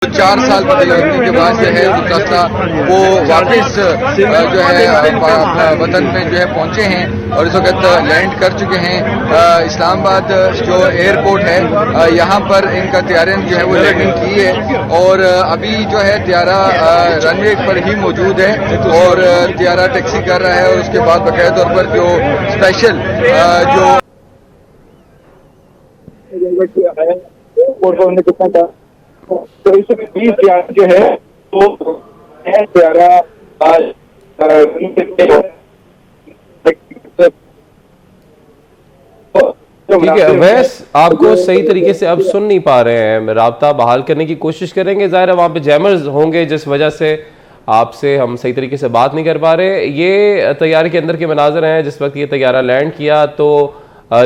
4 سال گزرنے کے بعد جو ہے راستہ وہ واپس جو ہے وطن میں جو ہے پہنچے ہیں اور اس وقت لینڈ کر چکے ہیں اسلام آباد جو ایئرپورٹ ہے یہاں پر ان کا طیارے جو ہے وہ لینڈنگ کی ہے اور ابھی جو ہے طیارہ رن وے پر ہی موجود ہے اور طیارہ ٹیکسی کر رہا ہے اور اس کے بعد باقاعدہ طور پر جو اسپیشل جو تو اس میں 20 طیارہ جو ہے وہ طیارہ ٹھیک ہے اویس آپ کو صحیح طریقے سے اب سن نہیں پا رہے ہیں، رابطہ بحال کرنے کی کوشش کریں گے، ظاہر ہے وہاں پہ جیمرز ہوں گے جس وجہ سے آپ سے ہم صحیح طریقے سے بات نہیں کر پا رہے۔ یہ طیارے کے اندر کے مناظر ہیں جس وقت یہ طیارہ لینڈ کیا تو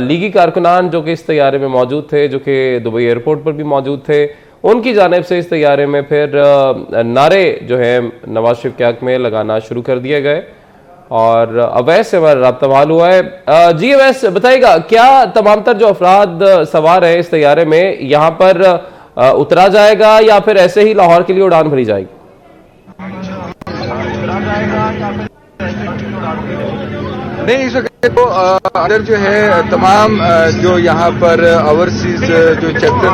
لیگی کارکنان جو کہ اس طیارے میں موجود تھے، جو کہ دبئی ایئرپورٹ پر بھی موجود تھے، ان کی جانب سے اس طیارے میں پھر نعرے جو ہیں نواز شریف کے حق میں لگانا شروع کر دیے گئے اور اویس سے ہمارا رابطہ بحال ہوا ہے۔ جی اویس بتائیے گا کیا تمام تر جو افراد سوار ہیں اس طیارے میں یہاں پر اترا جائے گا یا پھر ایسے ہی لاہور کے لیے اڑان بھری جائے گی؟ نہیں، اس وقت تو اندر جو ہے تمام جو یہاں پر اوورسیز جو چیپٹر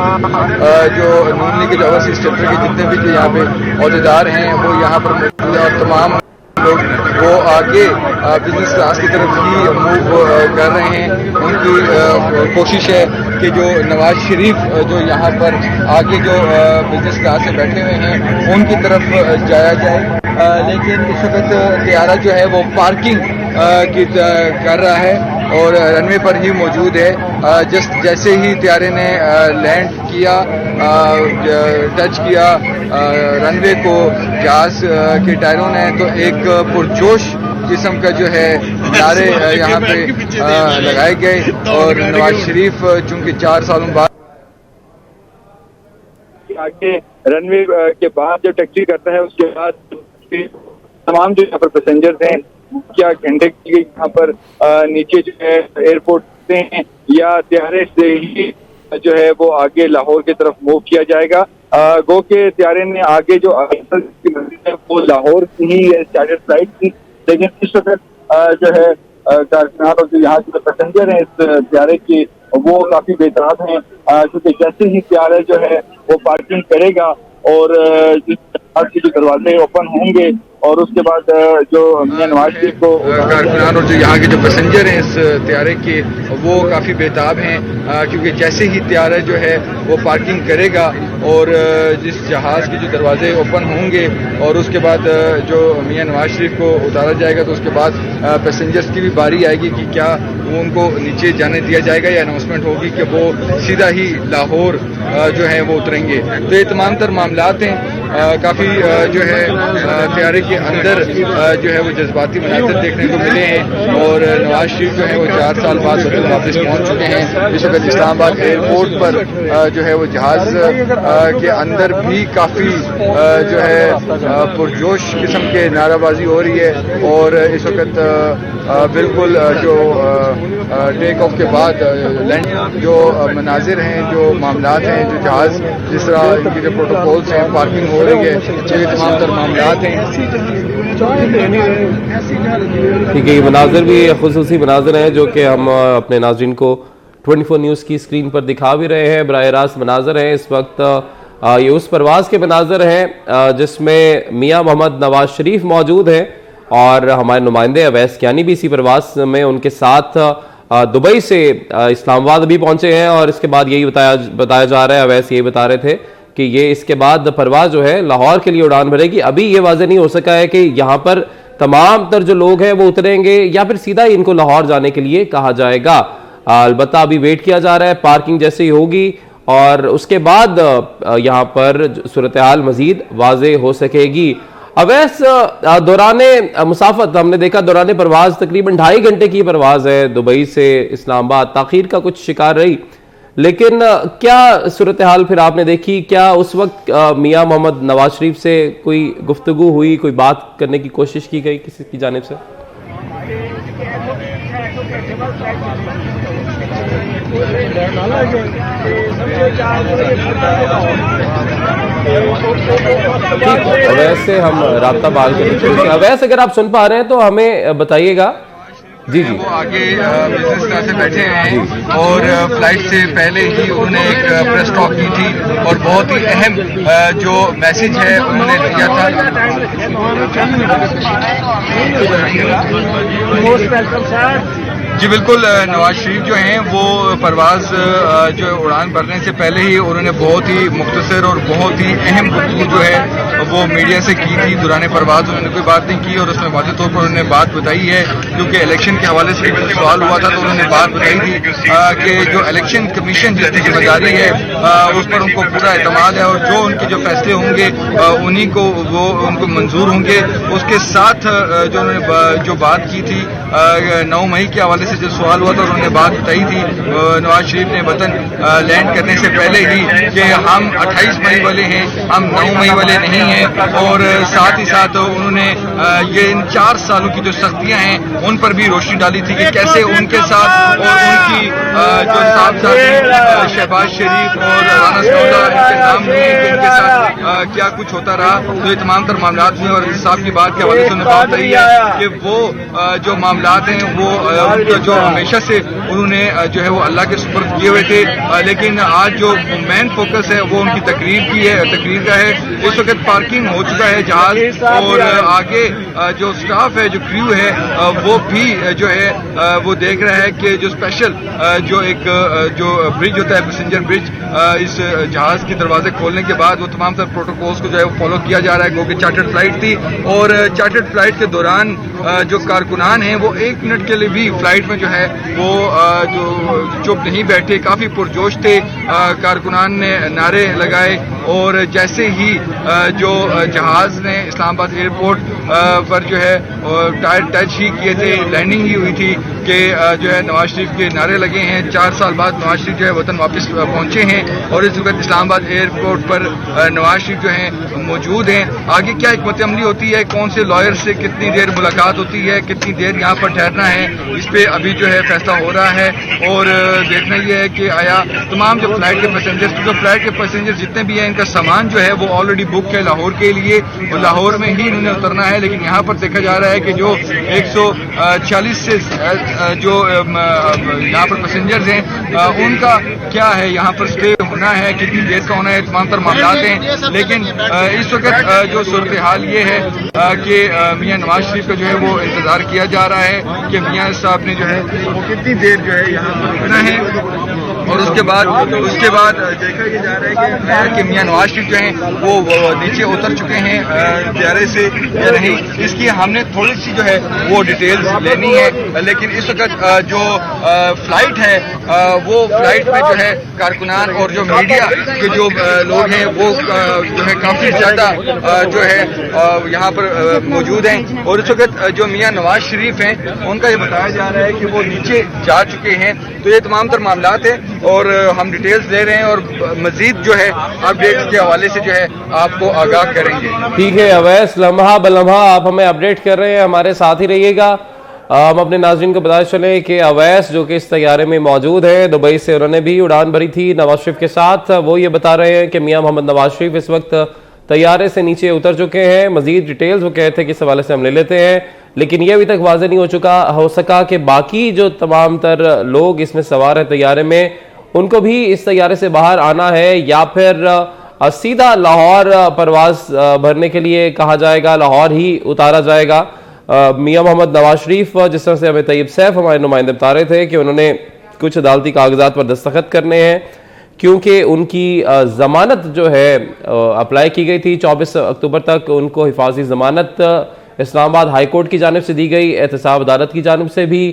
جو نون لیگ کے اوورسیز چیپٹر کے جتنے بھی جو یہاں پہ عہدیدار ہیں وہ یہاں پر موجود ہیں اور تمام لوگ وہ آگے بزنس کلاس کی طرف ہی موو کر رہے ہیں۔ ان کی کوشش ہے کہ جو نواز شریف جو یہااں پر آگے جو بزنس کلاس میں بیٹھے ہوئے ہیں ان کی طرف جایا جائے، لیکن اس وقت طیارہ جو ہے وہ پارکنگ کی کر رہا ہے اور رن وے پر ہی موجود ہے۔ جیسے ہی طیارے نے لینڈ کیا، ٹچ کیا رن وے کو جہاز کے ٹائروں نے، تو ایک پرجوش قسم کا جو ہے نعرے یہاں پہ لگائے گئے اور نواز شریف چونکہ 4 سالوں بعد آگے رن وے کے بعد جو ٹیکسی کرتا ہے اس کے بعد تمام جو یہاں پر پیسنجرز ہیں کیا گھنٹے کی یہاں پر نیچے جو ہے ایئرپورٹ سے ہیں یا طیارے سے ہی جو ہے وہ آگے لاہور کی طرف موو کیا جائے گا۔ گو کے طیارے نے آگے جو کی منزل ہے وہ لاہور سے ہی چارٹر فلائٹ تھی، لیکن اس وقت جو ہے کارکنان اور جو یہاں کے پیسنجر ہیں اس طیارے کی وہ کافی بےتاب ہیں، کیونکہ جیسے ہی طیارہ جو ہے وہ پارکنگ کرے گا اور جس کے جو دروازے اوپن ہوں گے اور اس کے بعد جو میاں نواز شریف کو کارکنان اور جو یہاں کے جو پیسنجر ہیں اس طیارے کے وہ کافی بےتاب ہیں، کیونکہ جیسے ہی طیارہ جو ہے وہ پارکنگ کرے گا اور جس جہاز کے جو دروازے اوپن ہوں گے اور اس کے بعد جو میاں نواز شریف کو اتارا جائے گا تو اس کے بعد پیسنجرز کی بھی باری آئے گی کہ کیا وہ ان کو نیچے جانے دیا جائے گا یا اناؤنسمنٹ ہوگی کہ وہ سیدھا ہی لاہور جو ہے وہ اتریں گے۔ تو یہ تمام تر معاملات ہیں، کافی جو ہے طیارے کے اندر جو ہے وہ جذباتی مناظر دیکھنے کو ملے ہیں اور نواز شریف جو ہے وہ 4 سال بعد وطن واپس پہنچ چکے ہیں۔ اس وقت اسلام آباد ایئرپورٹ پر جو ہے وہ جہاز کے اندر بھی کافی جو ہے پرجوش قسم کے نعرہ بازی ہو رہی ہے اور اس وقت بالکل جو ٹیک آف کے بعد لینڈ جو مناظر ہیں، جو معاملات ہیں، جو جہاز جس طرح ان کے جو پروٹوکولز ہیں، پارکنگ ہو رہی ہے، یہ تمام تر معاملات ہیں۔ ٹھیک ہے، یہ مناظر بھی خصوصی مناظر ہیں جو کہ ہم اپنے ناظرین کو 24 نیوز کی اسکرین پر دکھا بھی رہے ہیں، براہ راست مناظر ہیں اس وقت۔ یہ اس پرواز کے مناظر ہیں جس میں میاں محمد نواز شریف موجود ہیں اور ہمارے نمائندے اویس کیانی بھی اسی پرواز میں ان کے ساتھ دبئی سے اسلام آباد بھی پہنچے ہیں اور اس کے بعد یہی بتایا جا رہا ہے، اویس یہی بتا رہے تھے کہ یہ اس کے بعد پرواز جو ہے لاہور کے لیے اڑان بھرے گی۔ ابھی یہ واضح نہیں ہو سکا ہے کہ یہاں پر تمام تر جو لوگ ہیں وہ اتریں گے یا پھر سیدھا ہی ان کو لاہور جانے کے لیے کہا جائے گا۔ البتہ ابھی ویٹ کیا جا رہا ہے، پارکنگ جیسے ہی ہوگی اور اس کے بعد یہاں پر صورتحال مزید واضح ہو سکے گی۔ اویس دوران مسافت ہم نے دیکھا دوران پرواز تقریباً 2.5 گھنٹے کی پرواز ہے دبئی سے اسلام آباد، تاخیر کا کچھ شکار رہی، لیکن کیا صورتحال پھر آپ نے دیکھی؟ کیا اس وقت میاں محمد نواز شریف سے کوئی گفتگو ہوئی، کوئی بات کرنے کی کوشش کی گئی کسی کی جانب سے؟ अवैस से हम राब्ता बहाल करते हैं। अवैस, अगर आप सुन पा रहे हैं तो हमें बताइएगा। जी जी, वो आगे बिजनेस क्लास से बैठे हैं और फ्लाइट से पहले ही उन्होंने एक प्रेस टॉक की थी और बहुत ही अहम जो मैसेज है उन्होंने दिया था। जी बिल्कुल, नवाज शरीफ जो हैं वो परवाज़ जो उड़ान भरने से पहले ही उन्होंने बहुत ही मुख्तसर और बहुत ही अहम गुफ्तगू जो है वो मीडिया से की थी। दौरान परवाज़ उन्होंने कोई बात नहीं की और उसमें वाज़ेह तौर पर उन्होंने बात बताई है, क्योंकि इलेक्शन के हवाले से सवाल हुआ था तो उन्होंने बात बताई थी कि जो इलेक्शन कमीशन जिसकी जिम्मेदारी है उस पर उनको पूरा एतमाद है और जो उनके जो फैसले होंगे उन्हीं को वो उनको मंजूर होंगे। उसके साथ जो उन्होंने जो बात की थी 9 मई के हवाले से जो सवाल हुआ था उन्होंने बात बताई थी नवाज शरीफ ने वतन लैंड करने से पहले ही कि हम 28 मई वाले हैं, हम 9 मई वाले नहीं हैं। और साथ ही साथ उन्होंने ये इन 4 सालों की जो सख्तियां हैं उन पर भी रोशनी डाली थी कि कैसे उनके साथ और उनकी जो साहबजादी शहबाज शरीफ और राना सनौदा इनके नाम नहीं है कि इनके साथ क्या कुछ होता रहा। तो ये तमाम तर मामलात में और इंसाफ की बात के हवाले से उन्होंने बात बताई है कि वो जो मामलात हैं वो जो हमेशा से उन्होंने जो है वो अल्लाह के सुपुर्द किए हुए थे, लेकिन आज जो मेन फोकस है वो उनकी तकरीर का है। इस वक्त पार्किंग हो चुका है जहाज और आगे जो स्टाफ है, जो क्रू है वो भी जो है वो देख रहा है कि जो स्पेशल जो एक जो ब्रिज होता है, पैसेंजर ब्रिज, इस जहाज के दरवाजे खोलने के बाद वो तमाम तर प्रोटोकॉल्स को जो है वो फॉलो किया जा रहा है, क्योंकि चार्टर्ड फ्लाइट थी और चार्टर्ड फ्लाइट के दौरान जो कारकुनान हैं वो 1 मिनट के लिए भी फ्लाइट में जो है वो जो चुप नहीं बैठे, काफी पुरजोश थे। कारकुनान ने नारे लगाए और जैसे ही जो जहाज ने इस्लामाबाद एयरपोर्ट पर जो है टायर टच ही किए थे, लैंडिंग ही हुई थी कि जो है नवाज शरीफ के नारे लगे हैं। 4 साल बाद नवाज शरीफ जो है वतन वापस पहुंचे हैं और इस वक्त इस्लामाबाद एयरपोर्ट पर नवाज शरीफ जो हैं मौजूद हैं। आगे क्या हिकमत अमली होती है, कौन से लॉयर से कितनी देर मुलाकात होती है, कितनी देर यहाँ पर ठहरना है, इस पे अभी जो है फैसला हो रहा है। और देखना ये है कि आया तमाम जो फ्लाइट के पैसेंजर्स, क्योंकि फ्लाइट के पैसेंजर जितने भी हैं इनका सामान जो है वो ऑलरेडी बुक है लाहौर के लिए और लाहौर में ही इन्होंने उतरना है। लेकिन यहाँ पर देखा जा रहा है कि जो 140 से जो यहाँ पर पैसेंजर्स हैं उनका क्या है, यहाँ पर स्टे होना है, कितनी देर का होना है, तमाम तर मामलात हैं। लेकिन इस वक्त जो सूरत हाल ये है कि मियाँ नवाज शरीफ का जो है वो इंतजार किया जा रहा है कि मियाँ साहब ने जो है वो कितनी देर जो है यहाँ पर रुकना है और उसके बाद देखा ये जा रहा है कि मियाँ नवाज शरीफ जो हैं वो नीचे उतर चुके हैं त्यारे से या नहीं, इसकी हमने थोड़ी सी जो है वो डिटेल्स लेनी है। लेकिन इस वक्त जो फ्लाइट है वो फ्लाइट में जो है कारकुनान और जो मीडिया के जो लोग हैं वो जो है काफ़ी ज़्यादा जो है यहाँ पर मौजूद हैं। और इस वक्त जो मियाँ नवाज शरीफ हैं उनका ये बताया जा रहा है कि वो नीचे जा चुके हैं। तो ये तमाम तर मामलात हैं और हम डिटेल्स दे रहे हैं और मजीद जो है अपडेट्स के हवाले से जो है आपको आगाह करेंगे। ठीक है अवैस, लम्हा बलम्हा आप हमें अपडेट कर रहे हैं, हमारे साथ ही रहिएगा। हम अपने नाज़रीन को बताते चले कि अवैस जो कि इस तैयारे में मौजूद है, दुबई से उन्होंने भी उड़ान भरी थी नवाज शरीफ के साथ। वो ये बता रहे हैं कि मियाँ मोहम्मद नवाज शरीफ इस वक्त तैयारे से नीचे उतर चुके हैं। मजीद डिटेल्स वो कहते हैं कि इस हवाले से हम ले लेते हैं, लेकिन ये अभी तक वाज़ेह नहीं हो सका कि बाकी जो तमाम तर लोग इसमें सवार है तैयारे में, उनको भी इस तैयारे से बाहर आना है या फिर सीधा लाहौर परवाज भरने के लिए कहा जाएगा, लाहौर ही उतारा जाएगा। मियाँ मोहम्मद नवाज शरीफ जिस तरह से हमें तैयब सैफ हमारे नुमाइंदे बता रहे थे कि उन्होंने कुछ अदालती कागजात पर दस्तखत करने हैं, क्योंकि उनकी ज़मानत जो है अप्लाई की गई थी 24 अक्टूबर तक। उनको हिफाजी ज़मानत इस्लामाबाद हाई कोर्ट की जानिब से दी गई, एहतसाब अदालत की जानिब से भी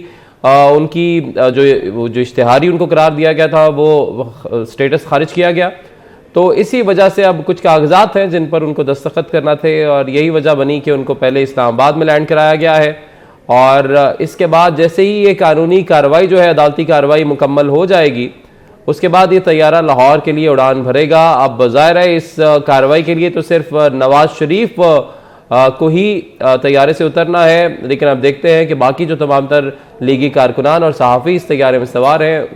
उनकी जो इश्तिहारी उनको करार दिया गया था वो स्टेटस खारिज किया गया। तो इसी वजह से अब कुछ कागजात हैं जिन पर उनको दस्तखत करना थे और यही वजह बनी कि उनको पहले इस्लामाबाद में लैंड कराया गया है और इसके बाद जैसे ही ये कानूनी कार्रवाई जो है, अदालती कार्रवाई मुकम्मल हो जाएगी, उसके बाद ये तैयारा लाहौर के लिए उड़ान भरेगा। अब ज़ाहिर है इस कार्रवाई के लिए तो सिर्फ नवाज शरीफ को ही तैयारे से उतरना है, लेकिन अब देखते हैं कि बाकी जो तमाम तर लीगी कारकुनान और सहाफ़ी इस तैयारे में सवार हैं